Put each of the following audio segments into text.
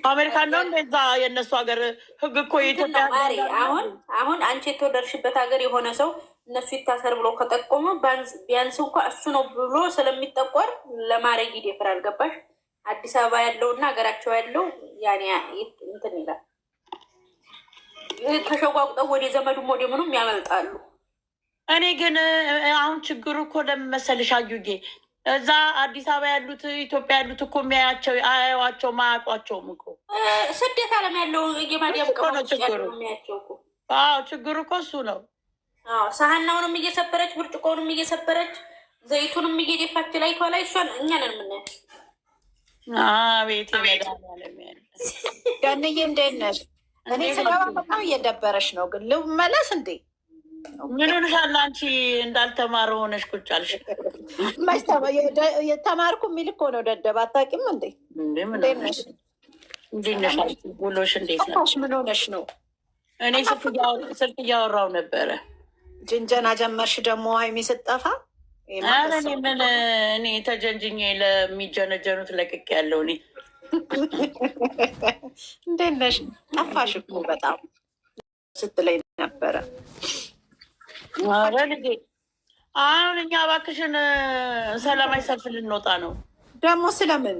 አሜሪካ ነው እንደዛ የእነሱ ሀገር ህግ እኮ የኢትዮጵያ አሁን አንቺ የተወለድሽበት ሀገር የሆነ ሰው እነሱ ይታሰር ብሎ ከጠቆመ ቢያንስ እንኳ እሱ ነው ብሎ ስለሚጠቆር ለማድረግ ይደፍራል። ገባሽ? አዲስ አበባ ያለውና ሀገራቸው ያለው ያኔ እንትን ይላል። ተሸጓቁጠው ወደ ዘመዱም ወደ ምኑም ያመልጣሉ። እኔ ግን አሁን ችግሩ እኮ ለምን መሰልሽ አዩጌ፣ እዛ አዲስ አበባ ያሉት ኢትዮጵያ ያሉት እኮ የሚያያቸው አያዋቸው ማያውቋቸውም እኮ ስደት ዓለም ያለው የማዲያም ቀሞች ያለው የሚያቸው እኮ። አዎ ችግሩ እኮ እሱ ነው። ሳህናውንም እየሰበረች ብርጭቆውንም እየሰበረች ዘይቱንም እየደፋች ላይ ቷ ላይ እሷን እኛ ነን የምናየው። ቤት ገንዬ እንዴት ነሽ? እኔ ስገባ በጣም እየደበረሽ ነው። ግን ልመለስ እንዴ? ምን ሆነሻል አንቺ? እንዳልተማረ ሆነሽ ቁጭ አልሽ። የተማርኩ የሚል እኮ ነው። ደደብ አታውቂም እንዴ? ውሎሽ እንዴት ነው? ምን ሆነሽ ነው? እኔ ስልክ እያወራው ነበረ። ጅንጀና ጀመርሽ ደግሞ ሀይሚ ስጠፋ። እኔ ተጀንጅኜ ለሚጀነጀኑት ለቅቅ ያለው እኔ። እንዴት ነሽ? ጠፋሽ እኮ በጣም ስትለኝ ነበረ። አሁን እኛ እባክሽን ሰላማዊ ሰልፍ ልንወጣ ነው። ደግሞ ስለምን?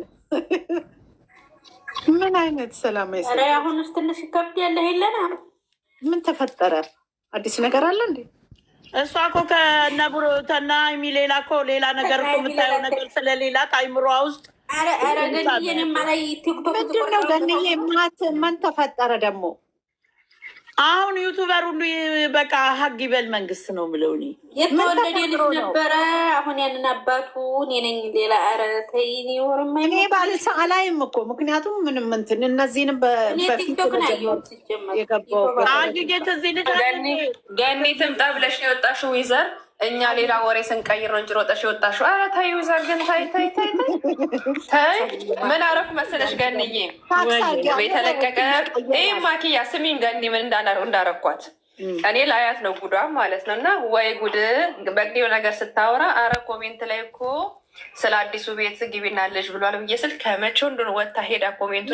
ምን አይነት ሰላማዊ ሰልፍ? አሁንስ ትንሽ ከብድ ያለ የለና ምን ተፈጠረ? አዲስ ነገር አለ እንዴ? እሷ እኮ ከነብሮተና ሌላ እኮ ሌላ ነገር እኮ የምታየው ነገር ስለሌላ ከአይምሯ ውስጥ ምንድን ነው ገንዬ? ማን ተፈጠረ ደግሞ? አሁን ዩቱበር ሁሉ በቃ ሀግ ይበል መንግስት ነው የምለው። እኔ የተወለደ ልጅ ነበረ። አሁን ያንን አባቱ እኔ ነኝ። ሌላ ኧረ ተይ እኔ ባልሳ አላይም እኮ ምክንያቱም ምንም እንትን እነዚህንም በፊት የገባው እዚህ ልጅ ገኒ ትምጣ ብለሽ ነው የወጣሽው ይዘር እኛ ሌላ ወሬ ስንቀይር ነው እንጂ ሮጠሽ የወጣሽው። ኧረ ተይ ዩዘር ግን ተይ ተይ ተይ ተይ። ምን አረኩ መሰለሽ ገንዬ? የተለቀቀ ይህ ማኪያ ስሚኝ ገኒ ምን እንዳረኳት እኔ ላያት ነው ጉዷ ማለት ነው። እና ወይ ጉድ በግዴው ነገር ስታወራ አረ ኮሜንት ላይ እኮ ስለ አዲሱ ቤት ግቢና ልጅ ብሏል ብዬ ስል ከመቼው እንደሆነ ወታ ሄዳ ኮሜንቱ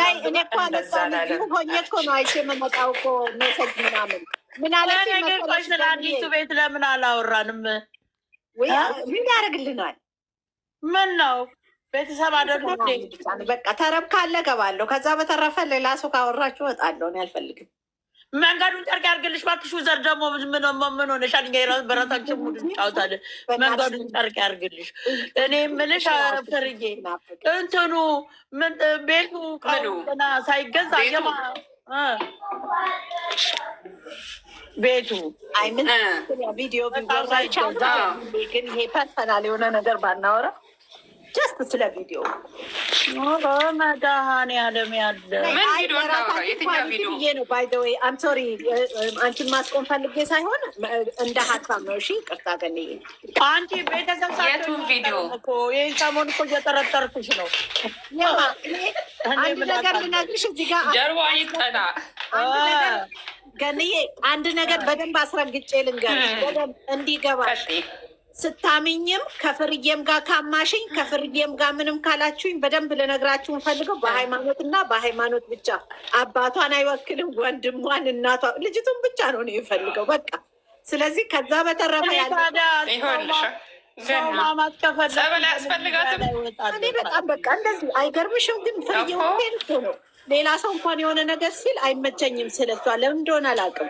ሆኜ እኮ ነው አይቼ የምመጣው እኮ ሜሴጅ ምናምን ነገር ቆይ ስለ አዲሱ ቤት ለምን አላወራንም? ምን ያደርግልናል? ምን ነው ቤተሰብ አደርጉ በቃ ተረብ ካለ ገባለሁ። ከዛ በተረፈ ሌላ ሰው ካወራችሁ እወጣለሁ። እኔ አልፈልግም። መንገዱን ጨርቅ ያርግልሽ እባክሽ። ዘር ደግሞ ምን ሆነሻል? በራሳችን ሙድ እንጫወታለን። መንገዱን ጨርቅ ያርግልሽ። እኔ የምልሽ ፍርዬ እንትኑ ቤቱ ቃሉና ሳይገዛ ቤቱ አይምን ቪዲዮ ግን ይሄ ፐርሰናል የሆነ ነገር ባናወራ ጀስት ስለ ቪዲዮ መድኃኒዓለም ያለ ነው። ባይ ዘ ዌይ አም ሶሪ አንቺን ማስቆም ፈልጌ ሳይሆን እንደ ሀሳብ ነው። እሺ ቅርታ ገንዬ አንቺ ቤተሰብ የቱን ቪዲዮ ይህን ሰሞን እኮ እየጠረጠርኩሽ ነው። አንድ ነገር ልነግርሽ እዚህ ጋር ጀርባ ይጠና ገንዬ አንድ ነገር በደንብ አስረግጬ ልንገርሽ በደንብ እንዲገባሽ። ስታሚኝም ከፍርዬም ጋር ካማሽኝ ከፍርዬም ጋር ምንም ካላችሁኝ በደንብ ልነግራችሁ እንፈልገው በሃይማኖት እና በሃይማኖት ብቻ። አባቷን አይወክልም፣ ወንድሟን፣ እናቷ፣ ልጅቱን ብቻ ነው ነው የሚፈልገው በቃ። ስለዚህ ከዛ በተረፈ ማማት ጸበል ያስፈልጋትም። እኔ በጣም በቃ እንደዚህ አይገርምሽም? ግን ፍርዬ ነው ሌላ ሰው እንኳን የሆነ ነገር ሲል አይመቸኝም ስለሷ። ለምን እንደሆነ አላውቅም።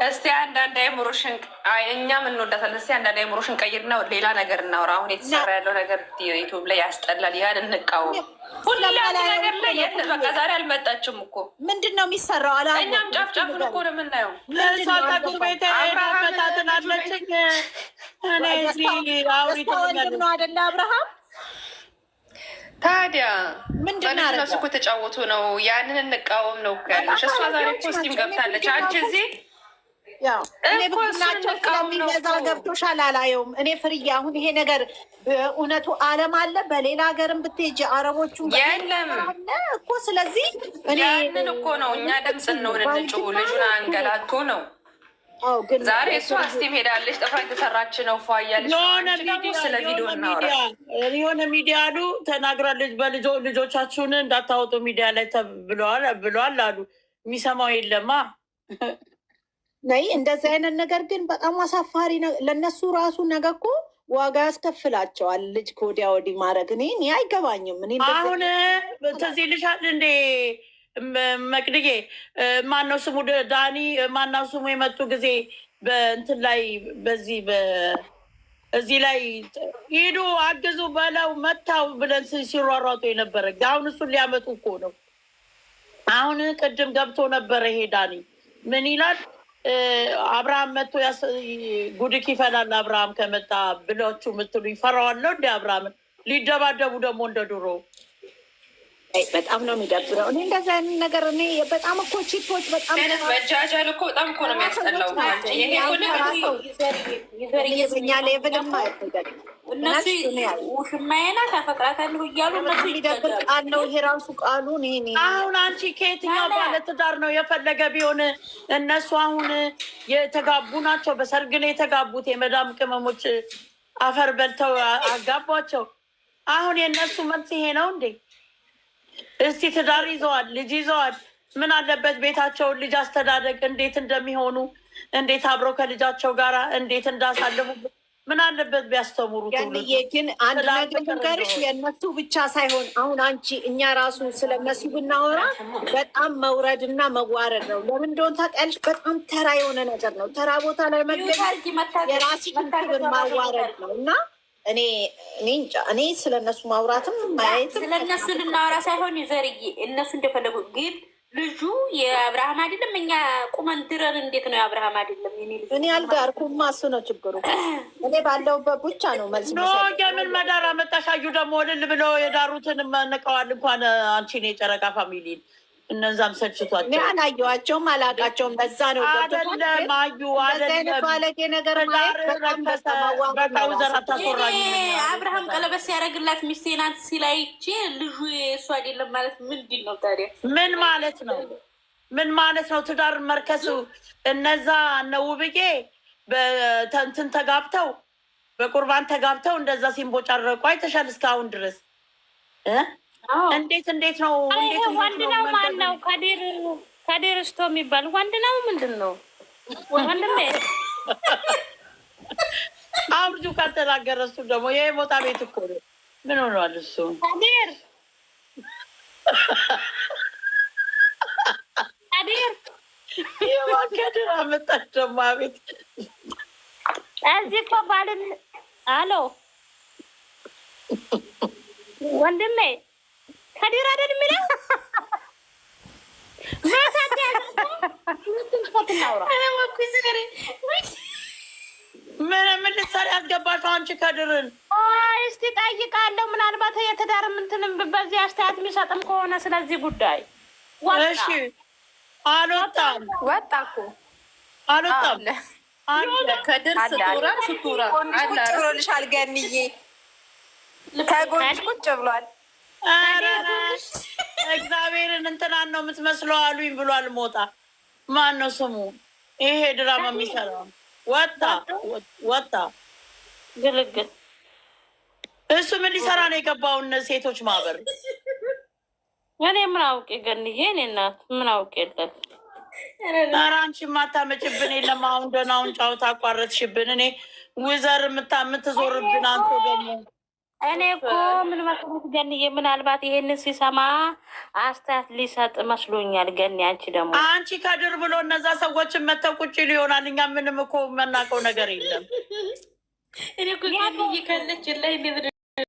እስቲ አንዳንድ አይምሮሽን እኛም እንወዳታለን። እስቲ አንዳንድ አይምሮሽን ቀይርና ሌላ ነገር እናውራ። አሁን የተሰራ ያለው ነገር ዩቱብ ላይ ያስጠላል። ያን እንቃወም። ሁሉም ነገር ላይ በቃ ዛሬ አልመጣችም እኮ ምንድን ነው የሚሰራው? እኛም ጫፍ ጫፉን እኮ ነው የምናየው። ወንድም ነው አይደለ አብርሃም? ታዲያ ምንድን ነው እሱ እኮ ተጫወቱ ነው። ያንን እንቃወም ነው ያለሽ። እሷ ዛሬ ፖስቲም ገብታለች። አንቺ እዚህ እኔ ብናቸው ስለሚገዛው ገብቶሻል። አላየውም እኔ ፍርዬ። አሁን ይሄ ነገር እውነቱ አለም አለ በሌላ ሀገርም ብትሄጂ አረቦቹ የለም እኮ። ስለዚህ ያንን እኮ ነው እኛ ድምፅ ነው እንጭሁ ልጁን አንገላቶ ነው ዛሬ እሷ እስቲም ሄዳለች። ጥፍሯ የተሰራች ነው ፏያለች። ስለ ቪዲዮ እናወራ። የሆነ ሚዲያ አሉ ተናግራለች። ልጆቻችሁን እንዳታወጡ ሚዲያ ላይ ብለዋል አሉ። የሚሰማው የለማ ነይ። እንደዚህ አይነት ነገር ግን በጣም አሳፋሪ ለእነሱ ራሱ ነገ እኮ ዋጋ ያስከፍላቸዋል። ልጅ ከወዲያ ወዲህ ማድረግ እኔ አይገባኝም። አሁን ትዝ ይልሻል እንዴ መቅድዬ ማነው ስሙ ዳኒ ማነው ስሙ የመጡ ጊዜ በእንትን ላይ እዚህ ላይ ሂዱ አግዙ በለው መታው ብለን ሲሯሯጡ የነበረ አሁን እሱን ሊያመጡ እኮ ነው። አሁን ቅድም ገብቶ ነበረ ይሄ ዳኒ ምን ይላል? አብርሃም መጥቶ ጉድክ ይፈላል አብርሃም ከመጣ ብላችሁ የምትሉ ይፈራዋለሁ እንደ አብርሃምን ሊደባደቡ ደግሞ እንደ ድሮ በጣም ነው የሚደብረው። እኔ እንደዛ አይነት ነገር እኔ በጣም እኮ ቺቶች በጣም መጃጃል እኮ በጣም እኮ ነው የሚያስጠላው። ይዘኛ ሌብልም አይደል እነሱ ውሽማዬ ናት አፈቅራታለሁ እያሉ እነሱ ሊደብር ቃል ነው ይሄ ራሱ ቃሉ። አሁን አንቺ ከየትኛው ባለትዳር ነው የፈለገ ቢሆን እነሱ አሁን የተጋቡ ናቸው። በሰርግ ነው የተጋቡት። የመዳም ቅመሞች አፈር በልተው አጋቧቸው። አሁን የእነሱ መልስ ይሄ ነው እንዴ? እስቲ ትዳር ይዘዋል፣ ልጅ ይዘዋል። ምን አለበት ቤታቸውን ልጅ አስተዳደግ እንዴት እንደሚሆኑ እንዴት አብረው ከልጃቸው ጋር እንዴት እንዳሳልፉ ምን አለበት ቢያስተምሩት። ግን አንድ ነገር ንገርሽ፣ የእነሱ ብቻ ሳይሆን አሁን አንቺ እኛ ራሱ ስለነሱ ብናወራ በጣም መውረድና መዋረድ ነው። ለምን እንደሆነ ታውቂያለሽ? በጣም ተራ የሆነ ነገር ነው። ተራ ቦታ ላይ መገኘት የራስሽን ክብር ማዋረድ ነው እና እኔ ስለ እነሱ ማውራትም ማየት ስለ እነሱ ልናወራ ሳይሆን ዘርዬ እነሱ እንደፈለጉ ግን ልጁ የአብርሃም አይደለም። እኛ ቁመን ድረን እንዴት ነው የአብርሃም አይደለም? እኔ አልዳርኩም። እሱ ነው ችግሩ። እኔ ባለውበት ብቻ ነው መልስ የምን መዳር አመጣሻዩ ደግሞ እልል ብለው የዳሩትን መንቀዋል። እንኳን አንቺን የጨረቃ ፋሚሊን እነዛም ሰልችቷቸው አላየኋቸውም፣ አላውቃቸውም። በዛ ነው አይደለም አዩ አይደለም ባለጌ ነገር አብርሃም ቀለበት ሲያደርግላት ሚስቴ ናት ሲላይቼ ልጁ እሱ አይደለም ማለት ምንድን ነው ታዲያ? ምን ማለት ነው? ምን ማለት ነው? ትዳር መርከሱ እነዛ ነውብዬ በተንትን ተጋብተው በቁርባን ተጋብተው እንደዛ ሲንቦጫረቁ አይተሻል እስካሁን ድረስ እንዴት ነው? ወንድ ነው ማን ነው? ከዲር እስቶ የሚባል ወንድ ነው ምንድን ነው? ወንድሜ አብጁ ካልተናገረ እሱ ደግሞ ይሄ ቦታ ቤት እኮ ነው። ምን ሆኗል እሱ? ከዲር አመጣች ደግሞ አቤት እዚህ እኮ ባልን አሎ ወንድሜ ከዲር አይደል የሚለው ምን ልትሰሪ ያስገባሽው አንቺ ከድርን? እስቲ ጠይቃለሁ። ምናልባት የትዳር ምንትንም በዚህ አስተያየት የሚሰጥም ከሆነ ስለዚህ ጉዳይ እሺ። አልወጣም ወጣ እኮ አልወጣም። ከድር ስትወራ ብሎልሻል። ገንዬ ከጎንሽ ቁጭ ብሏል። እግዚአብሔርን እንትናን ነው የምትመስለው አሉኝ ብሏል። ሞጣ ማን ነው ስሙ? ይሄ ድራማ የሚሰራው ወጣ ግልግል። እሱ ምን ሊሰራ ነው የገባው? ሴቶች ማህበር እኔ ምን አውቄ ገንዬ፣ እኔ እናት ምን አውቄ የለን። ኧረ አንቺ የማታመጭብን የለም። አሁን ደህና አሁን ጫወታ አቋረጥሽብን። እኔ ውዘር የምትዞርብን አንተ ደግሞ እኔ እኮ ምን መስሎት ገንዬ፣ ምናልባት ይሄንን ሲሰማ አስተያየት ሊሰጥ መስሎኛል። ገኒ አንቺ ደግሞ አንቺ ከድር ብሎ እነዛ ሰዎችን መተው ቁጭ ሊሆናል። እኛ ምንም እኮ የምናውቀው ነገር የለም። እኔ እኮ ገንዬ ካለች ላይ